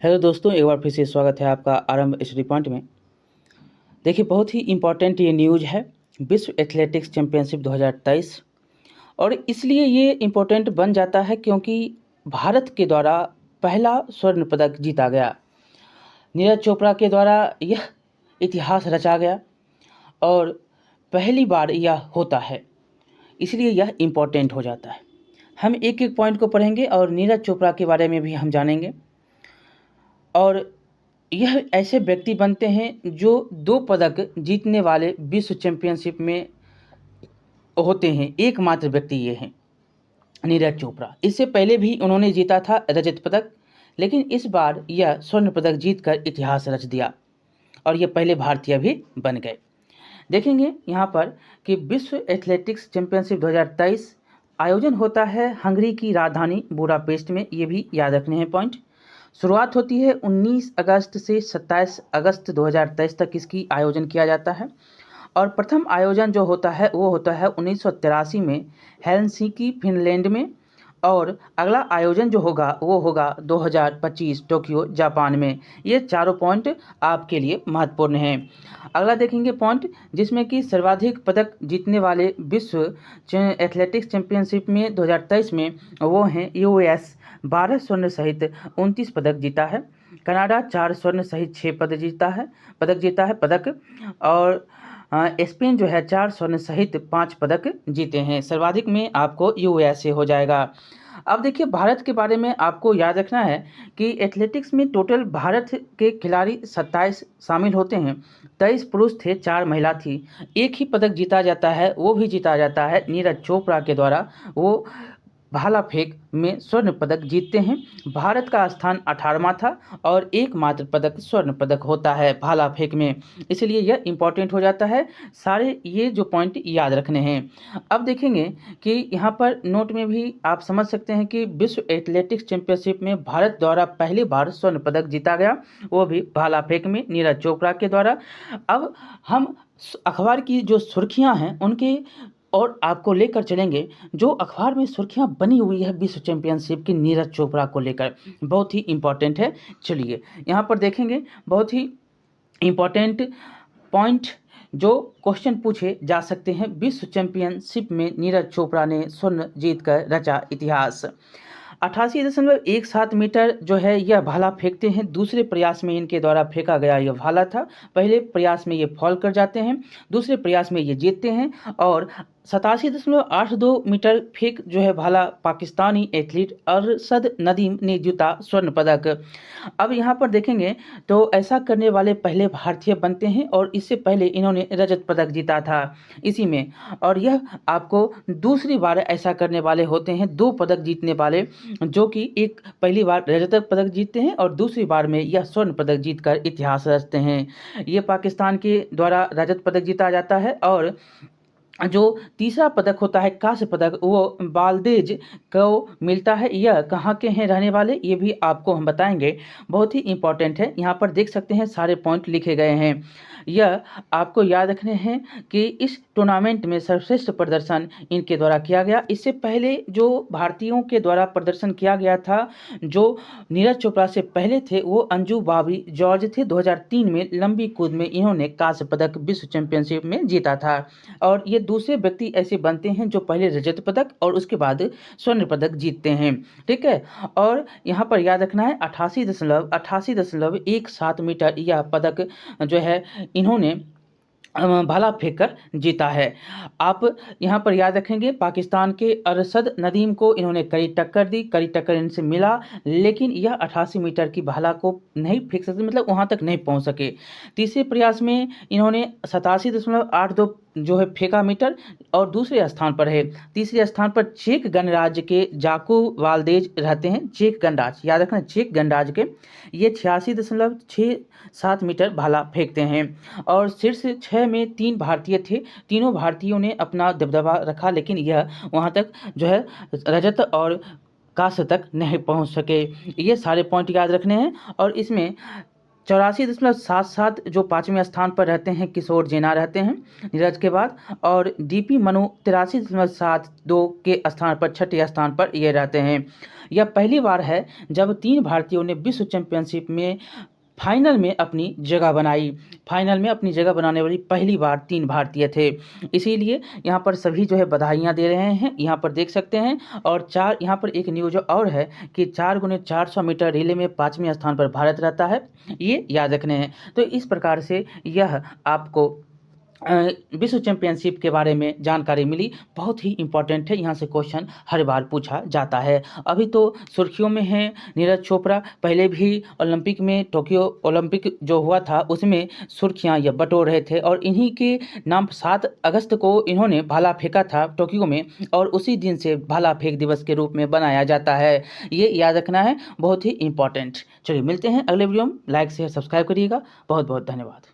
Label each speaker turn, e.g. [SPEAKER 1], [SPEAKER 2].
[SPEAKER 1] Hello दोस्तों, एक बार फिर से स्वागत है आपका आरंभ स्टडी पॉइंट में। देखिए, बहुत ही इम्पोर्टेंट ये न्यूज़ है विश्व एथलेटिक्स चैंपियनशिप 2023। और इसलिए ये इम्पोर्टेंट बन जाता है क्योंकि भारत के द्वारा पहला स्वर्ण पदक जीता गया। नीरज चोपड़ा के द्वारा यह इतिहास रचा गया और पहली बार यह होता है, इसलिए यह इम्पोर्टेंट हो जाता है। हम एक एक पॉइंट को पढ़ेंगे और नीरज चोपड़ा के बारे में भी हम जानेंगे। और यह ऐसे व्यक्ति बनते हैं जो 2 पदक जीतने वाले विश्व चैंपियनशिप में होते हैं। एकमात्र व्यक्ति ये हैं, नीरज चोपड़ा। इससे पहले भी उन्होंने जीता था रजत पदक, लेकिन इस बार यह स्वर्ण पदक जीतकर इतिहास रच दिया और ये पहले भारतीय भी बन गए। देखेंगे यहाँ पर कि विश्व एथलेटिक्स चैंपियनशिप 2023 आयोजन होता है हंगरी की राजधानी बुडापेस्ट में। ये भी याद रखने हैं पॉइंट। शुरुआत होती है 19 अगस्त से 27 अगस्त 2023 तक इसकी आयोजन किया जाता है। और प्रथम आयोजन जो होता है वो होता है 1983 में हेलसिंकी फिनलैंड में। और अगला आयोजन जो होगा वो होगा 2025 टोक्यो जापान में। ये चारों पॉइंट आपके लिए महत्वपूर्ण हैं। अगला देखेंगे पॉइंट, जिसमें कि सर्वाधिक पदक जीतने वाले विश्व एथलेटिक्स चैंपियनशिप में 2023 में वो हैं यूएस। 12 स्वर्ण सहित 29 पदक जीता है। कनाडा 4 स्वर्ण सहित 6 पदक जीता है। और स्पेन जो है 4 स्वर्ण सहित 5 पदक जीते हैं। सर्वाधिक में आपको यूएसए हो जाएगा। अब देखिए, भारत के बारे में आपको याद रखना है कि एथलेटिक्स में टोटल भारत के खिलाड़ी 27 शामिल होते हैं। 23 पुरुष थे, 4 महिला थी। एक ही पदक जीता जाता है, वो भी जीता जाता है नीरज चोपड़ा के द्वारा। वो भाला फेंक में स्वर्ण पदक जीतते हैं। भारत का स्थान 18वां था और एकमात्र पदक स्वर्ण पदक होता है भाला फेंक में, इसलिए यह इम्पॉर्टेंट हो जाता है। सारे ये जो पॉइंट याद रखने हैं। अब देखेंगे कि यहाँ पर नोट में भी आप समझ सकते हैं कि विश्व एथलेटिक्स चैंपियनशिप में भारत द्वारा पहली बार स्वर्ण पदक जीता गया, वो भी भाला फेंक में नीरज चोपड़ा के द्वारा। अब हम अखबार की जो सुर्खियाँ हैं उनके और आपको लेकर चलेंगे। जो अखबार में सुर्खियां बनी हुई है विश्व चैंपियनशिप की नीरज चोपड़ा को लेकर, बहुत ही इम्पॉर्टेंट है। चलिए यहाँ पर देखेंगे बहुत ही इम्पॉर्टेंट पॉइंट जो क्वेश्चन पूछे जा सकते हैं। विश्व चैंपियनशिप में नीरज चोपड़ा ने स्वर्ण जीतकर रचा इतिहास। 88.17 मीटर जो है यह भाला फेंकते हैं। दूसरे प्रयास में इनके द्वारा फेंका गया यह भाला था। पहले प्रयास में ये फॉल कर जाते हैं, दूसरे प्रयास में ये जीतते हैं। और 87.82 मीटर फेंक जो है भाला पाकिस्तानी एथलीट अरशद नदीम ने जीता स्वर्ण पदक। अब यहाँ पर देखेंगे तो ऐसा करने वाले पहले भारतीय बनते हैं और इससे पहले इन्होंने रजत पदक जीता था इसी में। और यह आपको दूसरी बार ऐसा करने वाले होते हैं, 2 पदक जीतने वाले, जो कि एक पहली बार रजत पदक जीतते हैं और दूसरी बार में यह स्वर्ण पदक जीतकर इतिहास रचते हैं। ये पाकिस्तान के द्वारा रजत पदक जीता जाता है। और जो तीसरा पदक होता है कांस्य पदक, वो बाल्देज को मिलता है। यह कहाँ के हैं रहने वाले, ये भी आपको हम बताएंगे, बहुत ही इंपॉर्टेंट है। यहाँ पर देख सकते हैं सारे पॉइंट लिखे गए हैं। यह आपको याद रखने हैं कि इस टूर्नामेंट में सर्वश्रेष्ठ प्रदर्शन इनके द्वारा किया गया। इससे पहले जो भारतीयों के द्वारा प्रदर्शन किया गया था, जो नीरज चोपड़ा से पहले थे, वो अंजू बॉबी जॉर्ज थे। 2003 में लंबी कूद में इन्होंने कांस्य पदक विश्व चैंपियनशिप में जीता था। और ये दूसरे व्यक्ति ऐसे बनते हैं जो पहले रजत पदक और उसके बाद स्वर्ण पदक जीतते हैं। ठीक है। और यहाँ पर याद रखना है 88.17 मीटर यह पदक जो है इन्होंने भाला फेंक कर जीता है। आप यहाँ पर याद रखेंगे पाकिस्तान के अरशद नदीम को इन्होंने कड़ी टक्कर इनसे मिला, लेकिन यह 88 मीटर की भाला को नहीं फेंक सकते, मतलब वहाँ तक नहीं पहुँच सके। तीसरे प्रयास में इन्होंने 87.82 जो है फेंका मीटर और दूसरे स्थान पर है। तीसरे स्थान पर चेक गणराज्य के जाकू वाल्देज रहते हैं। चेक गणराज्य याद रखना, चेक गणराज्य के ये 86.67 मीटर भाला फेंकते हैं। और शीर्ष 6 में 3 भारतीय थे। तीनों भारतीयों ने अपना दबदबा रखा, लेकिन यह वहाँ तक जो है रजत और कांस्य तक नहीं पहुँच सके। ये सारे पॉइंट याद रखने हैं। और इसमें 84.77 जो 5वें स्थान पर रहते हैं, किशोर जेना रहते हैं नीरज के बाद, और डीपी मनु 83.72 के स्थान पर, छठे स्थान पर ये रहते हैं। यह पहली बार है जब 3 भारतीयों ने विश्व चैंपियनशिप में फाइनल में अपनी जगह बनाई। फाइनल में अपनी जगह बनाने वाली पहली बार 3 भारतीय थे, इसीलिए यहाँ पर सभी जो है बधाइयाँ दे रहे हैं, यहाँ पर देख सकते हैं। और यहाँ पर एक न्यूज़ और है कि 4x400 मीटर रिले में 5वें स्थान पर भारत रहता है, ये याद रखने हैं। तो इस प्रकार से यह आपको विश्व चैंपियनशिप के बारे में जानकारी मिली, बहुत ही इम्पॉर्टेंट है, यहाँ से क्वेश्चन हर बार पूछा जाता है। अभी तो सुर्खियों में है नीरज चोपड़ा, पहले भी ओलंपिक में, टोक्यो ओलंपिक जो हुआ था उसमें सुर्खियाँ ये बटोर रहे थे, और इन्हीं के नाम 7 अगस्त को इन्होंने भाला फेंका था टोक्यो में, और उसी दिन से भाला फेंक दिवस के रूप में बनाया जाता है, ये याद रखना है, बहुत ही इम्पॉर्टेंट। चलिए मिलते हैं अगले वीडियो में, लाइक शेयर सब्सक्राइब करिएगा, बहुत बहुत धन्यवाद।